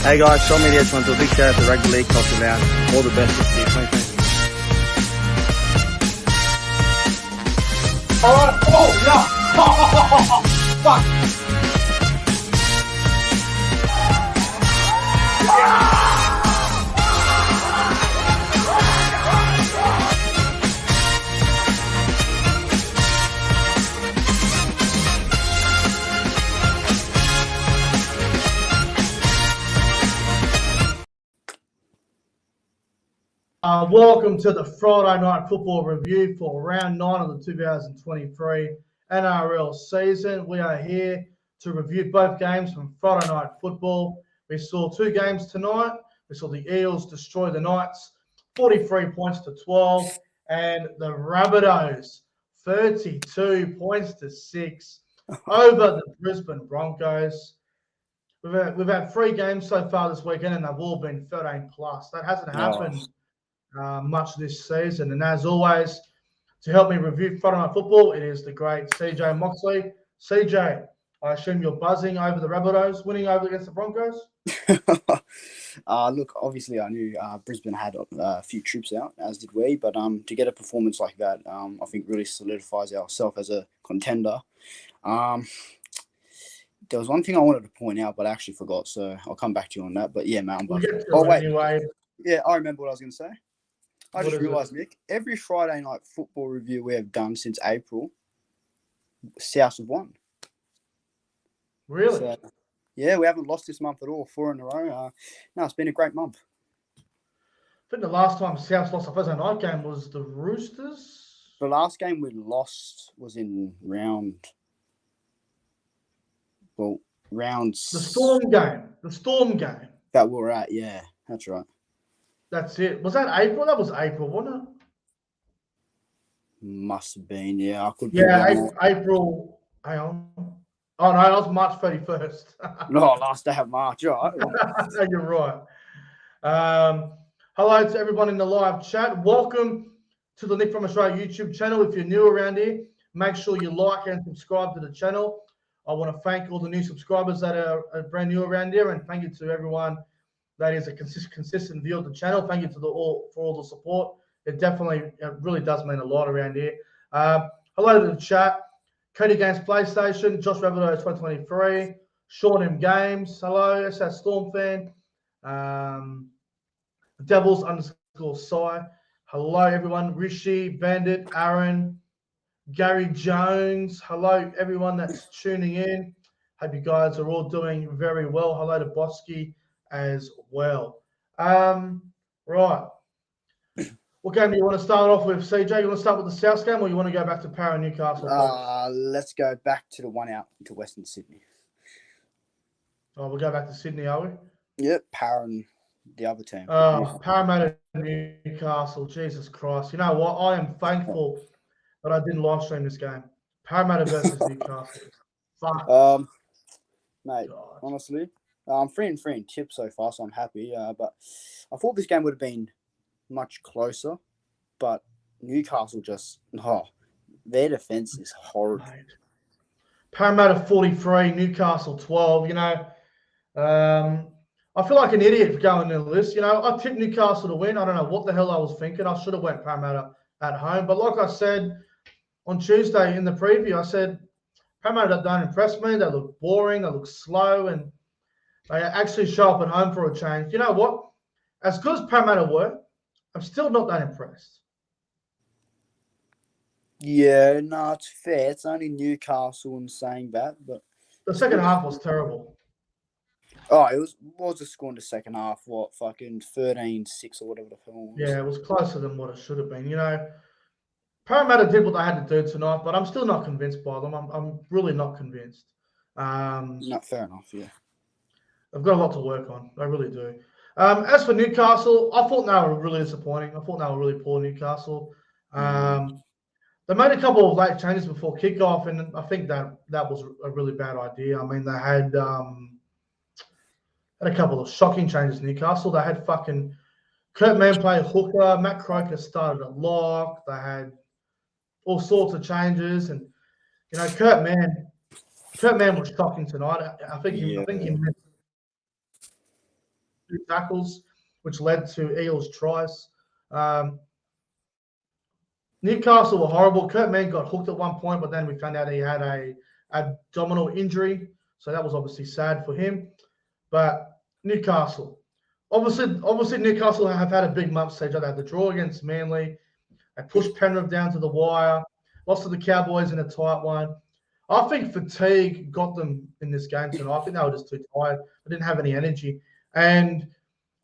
Hey guys, Sean Media just want to do a big shout out to Rugby League, Costa Lounge. All the best this year, 2020. Alright, oh, no! Fuck! Welcome to the Friday Night Football Review for round 9 of the 2023 NRL season. We are here to review both games from Friday Night Football. We saw two games tonight. We saw the Eels destroy the Knights 43 points to 12 and the Rabbitohs 32 points to 6 over the Brisbane Broncos. We've had 3 games so far this weekend and they've all been 13 plus. That hasn't happened much this season. And as always, to help me review Friday Night Football, it is the great CJ Moxley. CJ, I assume you're buzzing over the Rabbitohs winning over against the Broncos? Look, obviously I knew Brisbane had a few troops out, as did we, but to get a performance like that, I think really solidifies ourselves as a contender. There was one thing I wanted to point out, but I actually forgot, so I'll come back to you on that. But yeah, man, I'm buzzing. Anyway. Yeah, I remember what I was going to say. I just realised, it? Nick, every Friday night football review we have done since April, South have won. Really? So, yeah, we haven't lost this month at all, 4 in a row. No, it's been a great month. I think the last time South lost a Thursday night game was the Roosters. The last game we lost was in rounds. The Storm game. That we were at, yeah, that's right. That's it. Was that April? That was April, wasn't it? Must have been, yeah. I could. Yeah, April. Hang on. Oh no, that was March 31st. No, last day of March, right? No, you're right. Hello to everyone in the live chat. Welcome to the Nick from Australia YouTube channel. If you're new around here, make sure you like and subscribe to the channel. I want to thank all the new subscribers that are brand new around here, and thank you to everyone that is a consistent view of the channel. Thank you to for all the support. It really does mean a lot around here. Hello to the chat. Cody Games PlayStation, Josh Rabbitohs 2023, Sean M Games. Hello, SS Storm fan. Devils _ Psy. Hello everyone. Rishi, Bandit, Aaron, Gary Jones. Hello everyone that's tuning in. Hope you guys are all doing very well. Hello to Bosky as well. Right. What game do you want to start off with, CJ? You want to start with the South game or you want to go back to Para Newcastle? Let's go back to the one out to Western Sydney. Oh, we'll go back to Sydney, are we? Yep, Para and the other team. Parramatta Newcastle. Jesus Christ. You know what? I am thankful that I didn't live stream this game. Parramatta versus Newcastle. Fuck. Mate, God. Honestly, I'm 3-3 in tips so far, so I'm happy. But I thought this game would have been much closer, but Newcastle their defense is horrible. Parramatta 43, Newcastle 12. You know, I feel like an idiot for going into this. You know, I tipped Newcastle to win. I don't know what the hell I was thinking. I should have went Parramatta at home. But like I said on Tuesday in the preview, I said Parramatta don't impress me. They look boring. They look slow. And they actually show up at home for a change. You know what? As good as Parramatta were, I'm still not that impressed. Yeah, no, it's fair. It's only Newcastle and saying that. But the second half was terrible. Oh, it was the score in the second half. What, fucking 13-6 or whatever the hell was. Yeah, it was closer than what it should have been. You know, Parramatta did what they had to do tonight, but I'm still not convinced by them. I'm really not convinced. No, fair enough, yeah. They've got a lot to work on. They really do. As for Newcastle, I thought they were really disappointing. I thought they were really poor, Newcastle. They made a couple of late changes before kickoff, and I think that was a really bad idea. I mean, they had a couple of shocking changes in Newcastle. They had fucking Kurt Mann play hooker. Matt Croker started at lock. They had all sorts of changes. And, you know, Kurt Mann was shocking tonight. I think he missed. 2 tackles, which led to Eels tries. Newcastle were horrible. Kurt Mann got hooked at one point, but then we found out he had a abdominal injury, so that was obviously sad for him. But Newcastle, obviously Newcastle have had a big month stage. They had the draw against Manly. They pushed Penrith down to the wire. Lost to the Cowboys in a tight one. I think fatigue got them in this game tonight. I think they were just too tired. They didn't have any energy. And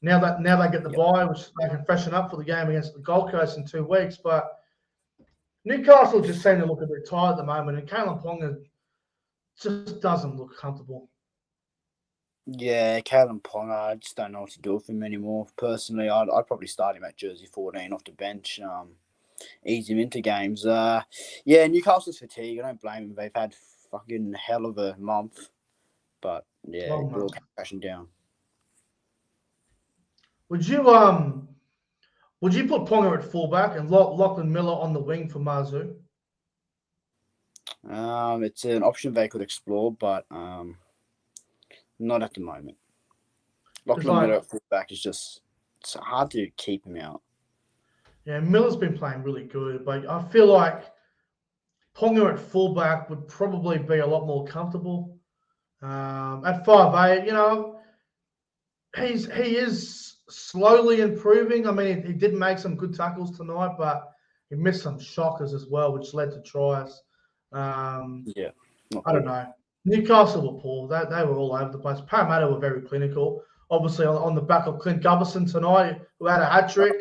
now they get the bye, which they can freshen up for the game against the Gold Coast in 2 weeks. But Newcastle just seem to look a bit tired at the moment, and Kalyn Ponga just doesn't look comfortable. Yeah, Kalyn Ponga, I just don't know what to do with him anymore. Personally, I'd probably start him at jersey 14 off the bench, ease him into games. Yeah, Newcastle's fatigue, I don't blame them. They've had fucking hell of a month. But, yeah, they're all crashing down. Would you put Ponga at fullback and Lachlan Miller on the wing for Mazu? It's an option they could explore, but not at the moment. Lachlan Miller at fullback is just it's hard to keep him out. Yeah, Miller's been playing really good, but I feel like Ponga at fullback would probably be a lot more comfortable. At 5'8", he is slowly improving. I mean, he did make some good tackles tonight, but he missed some shockers as well, which led to tries. I don't know. Newcastle were poor. They were all over the place. Parramatta were very clinical. Obviously, on the back of Clint Gubberson tonight, who had a hat-trick.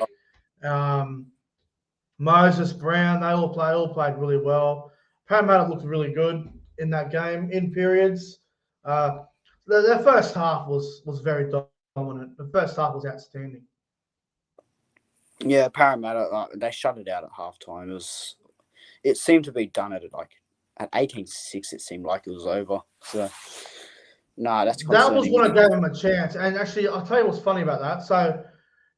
Moses, Brown, they all played really well. Parramatta looked really good in that game, in periods. Their first half was very dominant. The first half was outstanding. Yeah, Parramatta, they shut it out at halftime. It seemed to be done at 18-6. It seemed like it was over. So, that's that was when I gave them a chance. And actually, I'll tell you what's funny about that. So,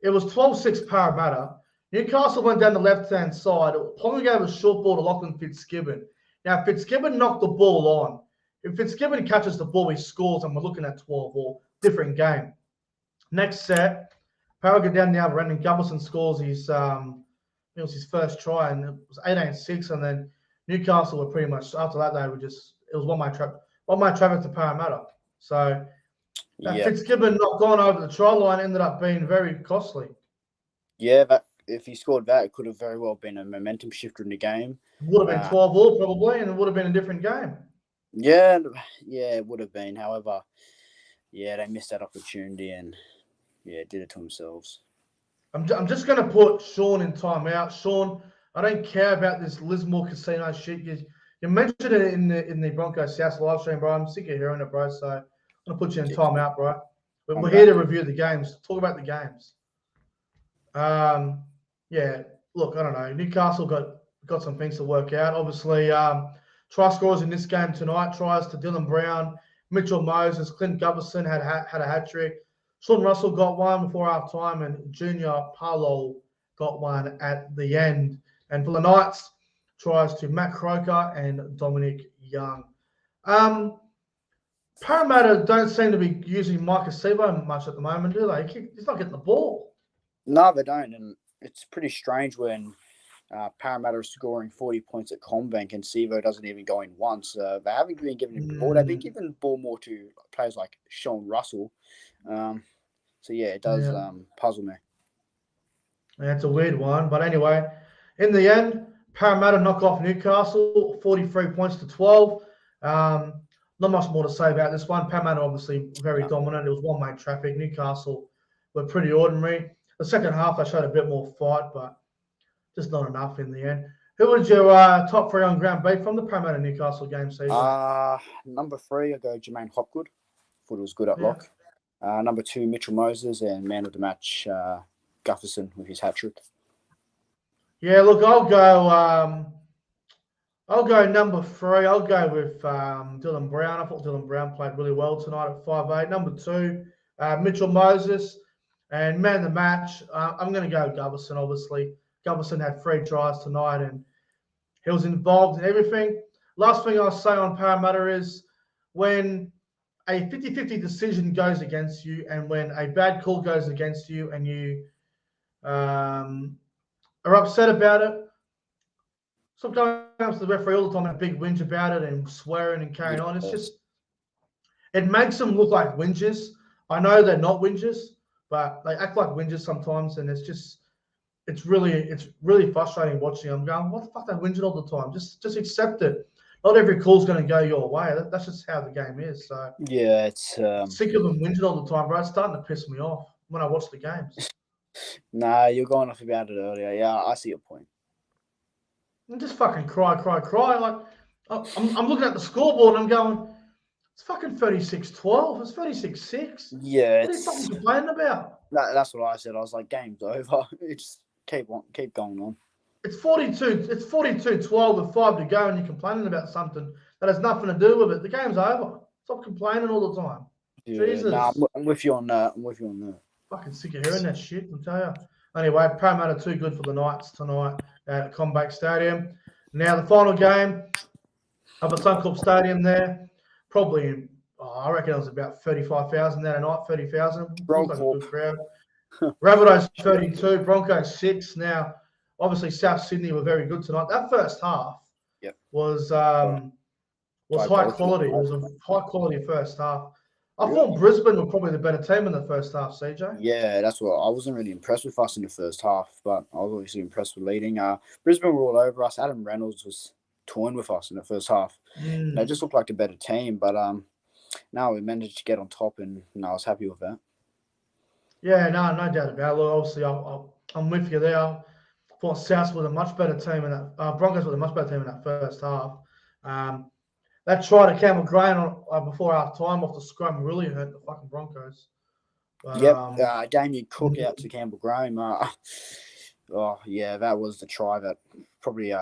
it was 12-6 Parramatta. Newcastle went down the left-hand side. Ponga gave a short ball to Lachlan Fitzgibbon. Now, Fitzgibbon knocked the ball on. If Fitzgibbon catches the ball, he scores, and we're looking at 12-all. Different game. Next set, Parra go down the other end, and Gubberson scores his first try, and it was 18-6. And then Newcastle were pretty much after that. They were just it was one way traffic to Parramatta. So Fitzgibbon not going over the try line ended up being very costly. Yeah, but if he scored that, it could have very well been a momentum shifter in the game. It would have been 12-all probably, and it would have been a different game. Yeah, it would have been. However, they missed that opportunity and did it to themselves. I'm just going to put Sean in timeout. Sean, I don't care about this Lismore Casino shit. You mentioned it in the Broncos South live stream, bro. I'm sick of hearing it, bro. So I'm going to put you in timeout, bro. We're here to review the games. Talk about the games. Look, I don't know. Newcastle got some things to work out. Obviously, try scorers in this game tonight. Tries to Dylan Brown, Mitchell Moses, Clint Gubberson had a hat-trick. Sean Russell got one before half-time, and Junior Paulo got one at the end. And for the Knights, tries to Matt Croker and Dominic Young. Parramatta don't seem to be using Mike Acevo much at the moment, do they? He's not getting the ball. No, they don't. And it's pretty strange when Parramatta are scoring 40 points at CommBank and Sevo doesn't even go in once. They haven't been giving him the ball. They've been giving the ball more to players like Sean Russell. It does puzzle me. Yeah, it's a weird one. But anyway, in the end, Parramatta knock off Newcastle, 43 points to 12. Not much more to say about this one. Parramatta obviously very dominant. It was one-way traffic. Newcastle were pretty ordinary. The second half, they showed a bit more fight, but just not enough in the end. Who was your top 3 on ground beat from the Parramatta Newcastle game season? Number 3, I go Jermaine Hopgood. Thought it was good at lock. Number 2, Mitchell Moses, and man of the match, Gufferson with his hat-trick. Yeah, look, I'll go number 3. I'll go with Dylan Brown. I thought Dylan Brown played really well tonight at 5'8". Number 2, Mitchell Moses, and man of the match. I'm going to go Gubberson, obviously. Gubberson had 3 tries tonight, and he was involved in everything. Last thing I'll say on Parramatta is when a 50-50 decision goes against you, and when a bad call goes against you, and you are upset about it, stop going up to the referee all the time and a big whinge about it and swearing and carrying on. It's just, it makes them look like whingers. I know they're not whingers, but they act like whingers sometimes, and it's really frustrating watching them going, what the fuck, they're whinging all the time. Just accept it. Not every call's going to go your way. That's just how the game is. So Yeah, it's sick of them whinging all the time, bro. It's starting to piss me off when I watch the games. Nah, you're going off about it earlier. Yeah, I see your point. And just fucking cry. Like I'm looking at the scoreboard and I'm going, it's fucking 36-12. It's 36-6. Yeah, What are you fucking complaining about? That's what I said. I was like, game's over. It's keep going on. It's 42. It's 42-12 with 5 to go, and you're complaining about something that has nothing to do with it. The game's over. Stop complaining all the time. Yeah, Jesus. nah, I'm with you on that. Fucking sick of hearing that shit, I'll tell you. Anyway, Parramatta too good for the Knights tonight at Combank Stadium. Now the final game up at Suncorp Stadium there, probably, I reckon it was about 35,000 that night, 30,000. Looks like a good crowd. Rabbitohs 32, Broncos 6. Now, obviously South Sydney were very good tonight. That first half was high quality. It was a high quality first half. I thought Brisbane were probably the better team in the first half, CJ. Yeah, that's what I wasn't really impressed with us in the first half, but I was obviously impressed with leading. Brisbane were all over us. Adam Reynolds was toying with us in the first half. They just looked like a better team, but now we managed to get on top, and I was happy with that. Yeah, no doubt about it. Look, obviously, I'm with you there. I thought South was a much better team, and Broncos were a much better team in that first half. That try to Campbell Graham before half time off the scrum really hurt the fucking Broncos. But, Damien Cook out to Campbell Graham. That was the try that probably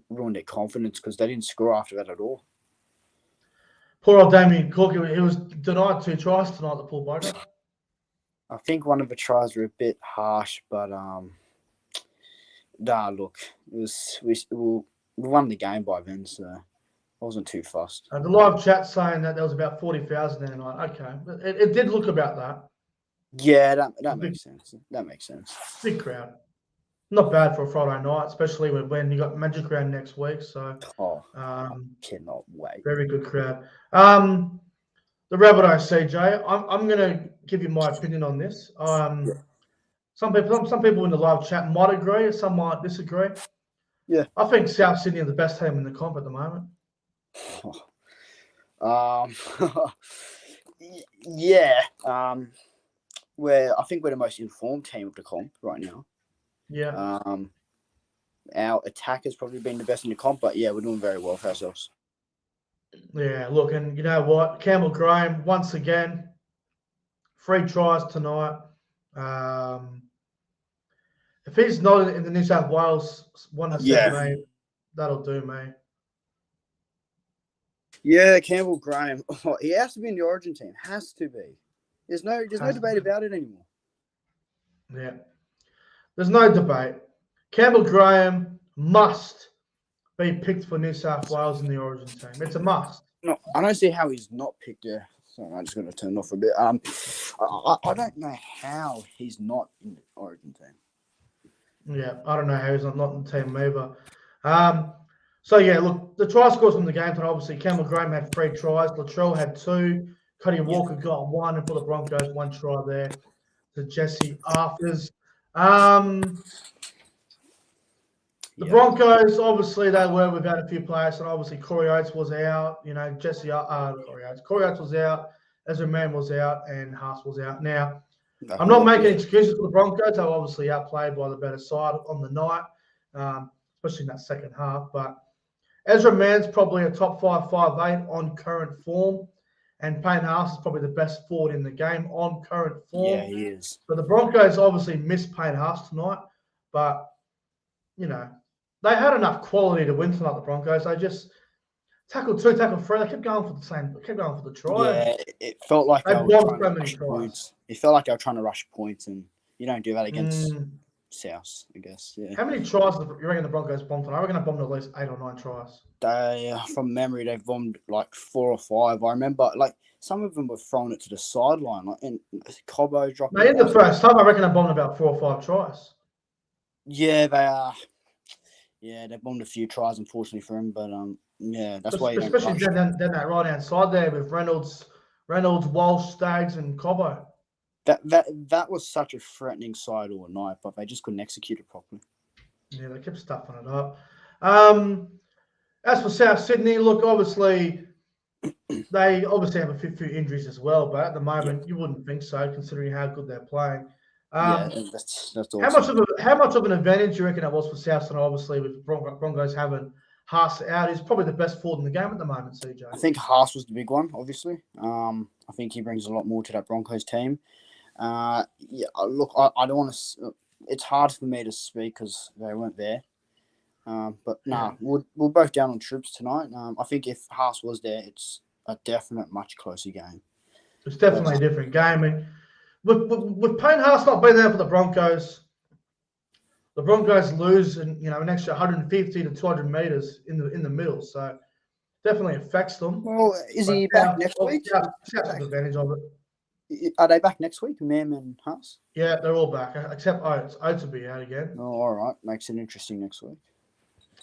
ruined their confidence because they didn't score after that at all. Poor old Damien Cook. He was denied 2 tries tonight, the poor bugger. I think one of the tries were a bit harsh, but look, we won the game by then, so I wasn't too fussed. The live chat saying that there was about 40,000 there tonight. Okay, it did look about that. Yeah, that makes sense. That makes sense. Big crowd. Not bad for a Friday night, especially when you got Magic Round next week. So, cannot wait. Very good crowd. The Rabbitohs, CJ. I'm going to give you my opinion on this. Some people in the live chat might agree, some might disagree. Yeah, I think South Sydney are the best team in the comp at the moment. Yeah. I think we're the most informed team of the comp right now. Yeah. Our attack has probably been the best in the comp, but yeah, we're doing very well for ourselves. Yeah, look, and you know what? Campbell Graham, once again, 3 tries tonight. If he's not in the New South Wales 1-7, that'll do me. Yeah, Campbell Graham. He has to be in the Origin team. Has to be. There's no debate about it anymore. Yeah. There's no debate. Campbell Graham must be picked for New South Wales in the Origin team. It's a must. No, I don't see how he's not picked there. Sorry, I'm just going to turn off a bit. I don't know how he's not in the Origin team. Yeah, I don't know how he's not in the team either. So, yeah, look, the try scores from the game tonight, obviously, Campbell Graham had 3 tries. Latrell had 2. Cody Walker got 1, and for the Broncos, 1 try there to Jesse Afters. The Broncos, obviously, they were without a few players, and obviously Corey Oates was out. You know, Corey Oates was out, Ezra Mann was out, and Haas was out. Now, I'm not making excuses for the Broncos. They were obviously outplayed by the better side on the night, especially in that second half. But Ezra Mann's probably a top 5'8" on current form, and Payne Haas is probably the best forward in the game on current form. Yeah, he is. So the Broncos obviously missed Payne Haas tonight, but, you know, they had enough quality to win tonight, the Broncos. They just tackle 2, tackle 3. They kept going for the try. Yeah, it felt like they they were blocked trying so to many rush tries. points. It felt like they were trying to rush points, and you don't do that against South, I guess. Yeah. How many tries do you reckon the Broncos bombed tonight? I reckon they bombed at least 8 or 9 tries. They, from memory, they've bombed like 4 or 5. I remember, like, some of them were throwing it to the sideline, like, and Cobbo dropping. Mate, in the first time, I reckon they bombed about 4 or 5 tries. Yeah, they are. Yeah, they bombed a few tries, unfortunately for him, but yeah, that's why. Especially down that right hand side there with Reynolds, Walsh, Staggs, and Cobbo. That was such a threatening side all night, but they just couldn't execute it properly. Yeah, they kept stuffing it up. As for South Sydney, look, obviously they have a few injuries as well, but at the moment you wouldn't think so, considering how good they're playing. Yeah, that's awesome. How much of an advantage do you reckon that was for South Sydney? Obviously, with Broncos having Haas out, he's probably the best forward in the game at the moment. CJ, I think Haas was the big one, obviously. I think he brings a lot more to that Broncos team. Yeah, look, I don't want to. It's hard for me to speak because they weren't there. But we're both down on troops tonight. I think if Haas was there, it's a definite much closer game. It's definitely a different game, and with Payne Haas not being there for the Broncos lose an extra 150 to 200 meters in the middle, so definitely affects them. Well, is he back next week? South has advantage of it. Are they back next week, Mam and Haas? Yeah, they're all back except Oates. Oates will be out again. Oh, all right, makes it interesting next week.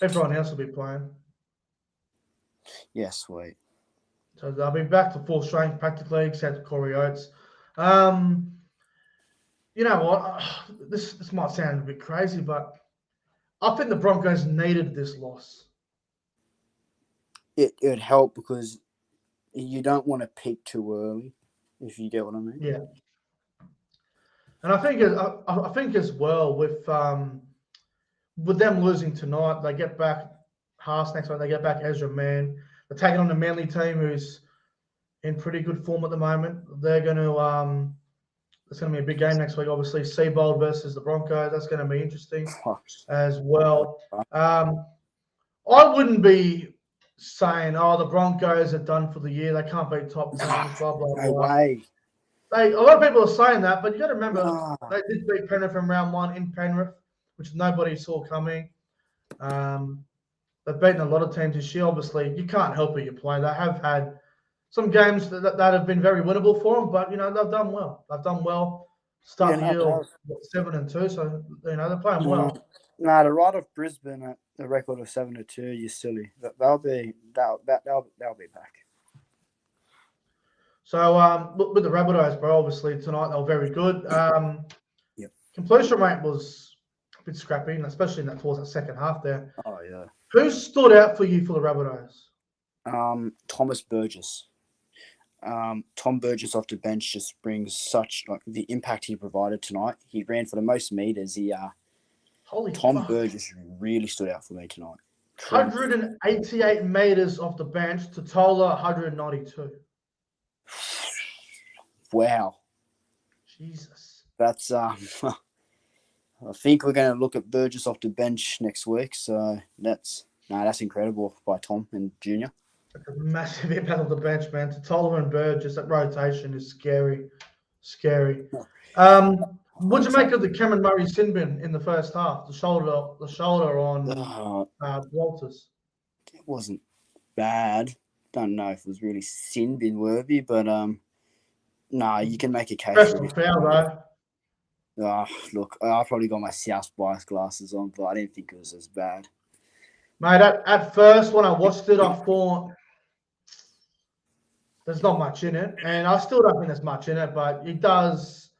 Everyone else will be playing. Yeah, sweet. So they'll be back to full strength practically, except Corey Oates. You know what? This might sound a bit crazy, but I think the Broncos needed this loss. It would help because you don't want to peak too early, if you get what I mean. Yeah. And I think as well with them losing tonight, they get back Haas next week. They get back Ezra Mann. They're taking on the Manly team, who's in pretty good form at the moment. They're going to it's going to be a big game next week. Obviously, Seabold versus the Broncos. That's going to be interesting as well. I wouldn't be saying, "Oh, the Broncos are done for the year. They can't beat top teams." Blah blah blah. No way. A lot of people are saying that, but you got to remember they did beat Penrith in round 1 in Penrith, which nobody saw coming. They've beaten a lot of teams this year. Obviously, you can't help it. You play. They have had some games that have been very winnable for them, but they've done well. They've done well. Start the year 7-2, so they're playing well. No, to ride off Brisbane at the record of 7-2, you're silly. They'll be back. So with the Rabbitohs, bro, obviously tonight they were very good. Completion rate was a bit scrappy, and especially towards that second half there. Oh yeah. Who stood out for you for the Rabbitohs? Thomas Burgess. Tom Burgess off the bench just brings such the impact he provided tonight. He ran for the most meters. Tom Burgess really stood out for me tonight. 188 meters off the bench to Tola 192. Wow. Jesus. That's I think we're going to look at Burgess off the bench next week. So that's incredible by Tom and Junior. A massive impact on the bench, man. To Tola and Burgess, that rotation is scary. What'd you make of the Cameron Murray sin bin in the first half? The shoulder on Walters. It wasn't bad. Don't know if it was really sin bin worthy, but you can make a case. Professional foul though. Look, I probably got my South bias glasses on, but I didn't think it was as bad. Mate, at first when I watched it, I thought there's not much in it, and I still don't think there's much in it, but it does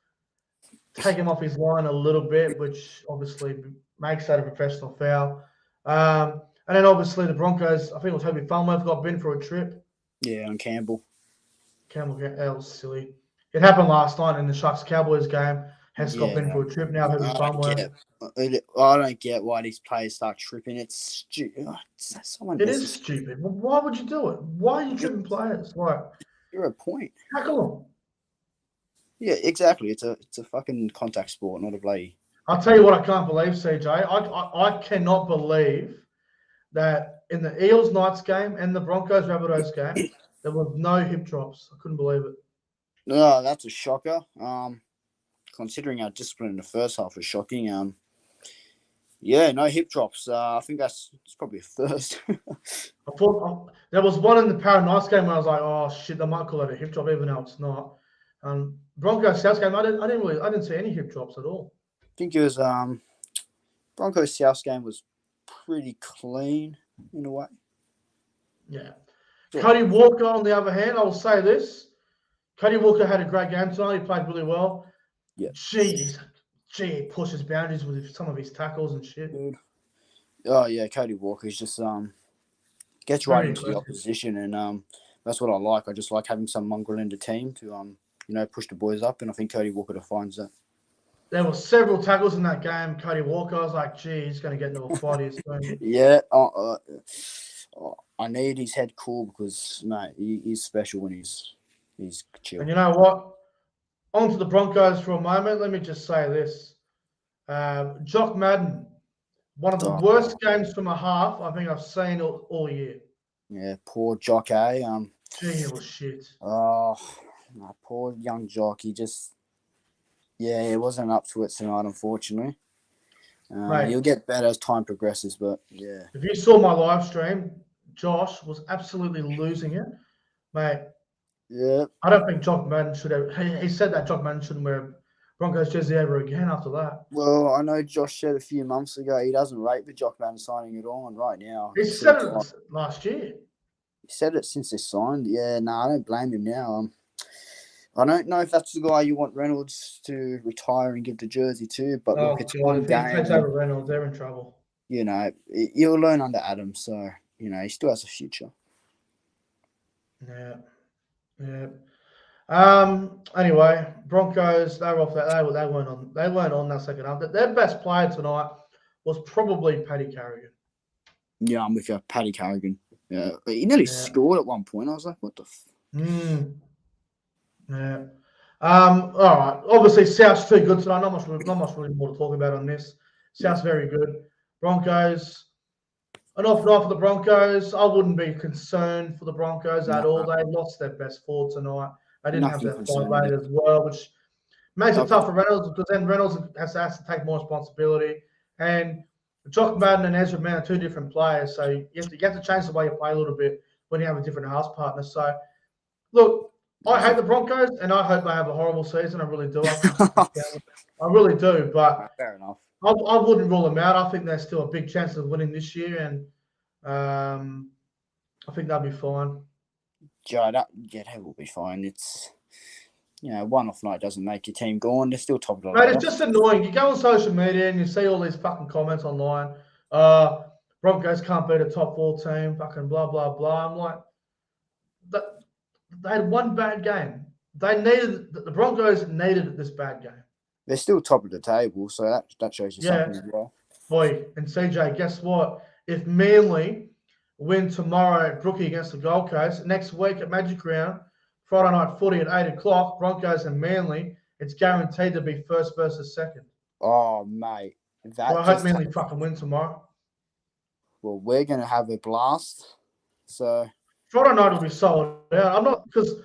take him off his line a little bit, which obviously makes that a professional foul. And then obviously the Broncos, I think it was Toby Farnworth got been for a trip. Yeah, on Campbell. That was silly. It happened last night in the Sharks Cowboys game. Hess got been for a trip. Now Toby Farnworth. I don't get why these players start tripping. It's stupid. It is stupid. Well, why would you do it? Why are you tripping players? Like, you're a point. Tackle them. Yeah, exactly. It's a fucking contact sport, not a play. I'll tell you what I can't believe, CJ. I cannot believe that in the Eels Knights game and the Broncos Rabbitohs game, there were no hip drops. I couldn't believe it. No, that's a shocker. Considering our discipline in the first half was shocking. Yeah, no hip drops. I think it's probably a first. I thought there was one in the Paranax game where I was like, oh shit, they might call it a hip drop, even though it's not. Broncos South game, I didn't see any hip drops at all. I think it was Broncos South game was pretty clean in a way. Yeah. Cody Walker, on the other hand, I will say this: Cody Walker had a great game tonight. He played really well. Yeah. Gee, he pushes boundaries with some of his tackles and shit. Dude. Oh yeah, Cody Walker's just gets right into the opposition, and that's what I like. I just like having some mongrel in the team to push the boys up, and I think Cody Walker defines that. There were several tackles in that game. Cody Walker, I was like, gee, he's going to get into a fight here soon. Yeah, I need his head cool because mate, he's special when he's chill. And you know what? On to the Broncos for a moment. Let me just say this: Jock Madden, one of the worst games from a half I think I've seen all year. Yeah, poor Jock, eh? Gee, it was shit. Oh, no, poor young Jock. He just, he wasn't up to it tonight, unfortunately. He'll get better as time progresses, but yeah. If you saw my live stream, Josh was absolutely losing it, mate. Yeah. I don't think Jock Madden should have. He said that Jock Madden shouldn't wear Broncos jersey ever again after that. Well, I know Josh said a few months ago he doesn't rate the Jock Madden signing at all, and right now he said it last year. He said it since they signed. Yeah, no, I don't blame him now. I don't know if that's the guy you want Reynolds to retire and give the jersey to, but look, it's one game. If he takes over Reynolds, they're in trouble. He'll learn under Adams, so he still has a future. Yeah. Anyway, Broncos, they were off that. They weren't on that second half. Their best player tonight was probably Paddy Carrigan. Yeah, I'm with you, Paddy Carrigan. Yeah, he nearly scored at one point. I was like, what the? Yeah. All right. Obviously, South's too good tonight. Not much really more to talk about on this. South's very good. Broncos. An off night for the Broncos. I wouldn't be concerned for the Broncos at all. They lost their best forward tonight. They didn't have their fight late as well, which makes it tough for Reynolds because then Reynolds has to take more responsibility. And Jock Madden and Ezra Mann are two different players, so you have to change the way you play a little bit when you have a different house partner. So, look, I hate the Broncos, and I hope they have a horrible season. I really do. I really do, but fair enough. I wouldn't rule them out. I think there's still a big chance of winning this year, and I think they'll be fine. Yeah, they will be fine. It's one off night doesn't make your team go on. They're still top of the ladder. Mate, it's just annoying. You go on social media and you see all these fucking comments online. Broncos can't beat a top 4 team. Fucking blah blah blah. I'm like, they had one bad game. The Broncos needed this bad game. They're still top of the table, so that shows you something as well. Boy, and CJ, guess what? If Manly win tomorrow at Brookie against the Gold Coast, next week at Magic Round, Friday night footy at 8 o'clock, Broncos and Manly, it's guaranteed to be first versus second. Oh, mate. I hope Manly fucking win tomorrow. Well, we're going to have a blast. So Friday night will be sold out. I'm not, because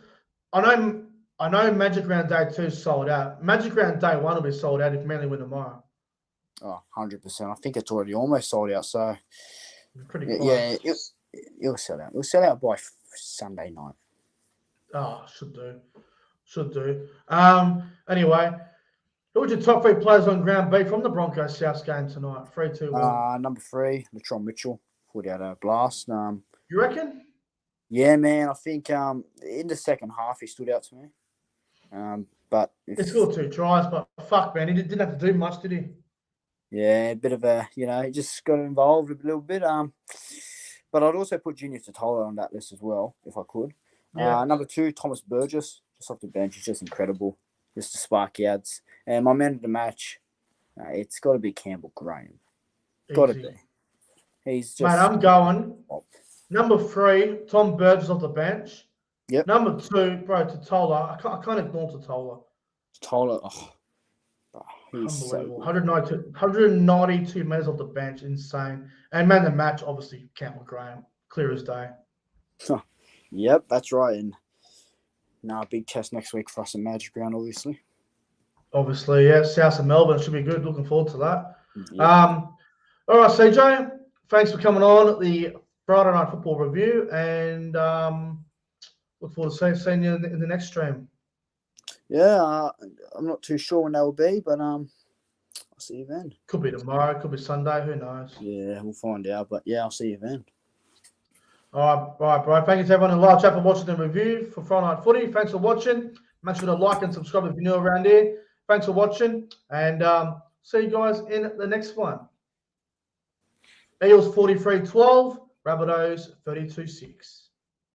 I know Magic Round Day 2 is sold out. Magic Round Day 1 will be sold out if Manly win tomorrow. Oh, 100%. I think it's already almost sold out. So, pretty close. Yeah, it'll sell out. It'll sell out by Sunday night. Oh, should do. Anyway, who were your top 3 players on ground B from the Broncos South game tonight? 3, 2, 1. Number 3, Latrell Mitchell. Put out a blast. You reckon? Yeah, man. I think in the second half he stood out to me. But he scored 2 tries, but fuck, man, he didn't have to do much, did he? Yeah, a bit of a, he just got involved a little bit. But I'd also put Junior Totola on that list as well, if I could. Yeah. Number 2, Thomas Burgess, just off the bench. He's just incredible. Just the spark he adds. And my man of the match, it's got to be Campbell Graham. Got to be. He's just... Mate, I'm going. Number 3, Tom Burgess off the bench. Yep. Number 2, bro, Totola. I can't ignore Totola. Totola, he's unbelievable. So 192 metres off the bench, insane. And man, the match, obviously, Campbell Graham, clear as day. Yep, that's right. And big test next week for us in Magic Round, obviously. Obviously, yeah. South of Melbourne should be good. Looking forward to that. Yep. All right, CJ, thanks for coming on the Friday Night Football review, and look forward to seeing you in the next stream. Yeah, I'm not too sure when that will be, but I'll see you then. Could be tomorrow, could be Sunday, who knows? Yeah, we'll find out. But yeah, I'll see you then. All right, bro. Thank you to everyone in live chat for watching the review for Friday Night Footy. Thanks for watching. Make sure to like and subscribe if you're new around here. Thanks for watching, and see you guys in the next one. Eels 43-12, Rabbitohs 32-6.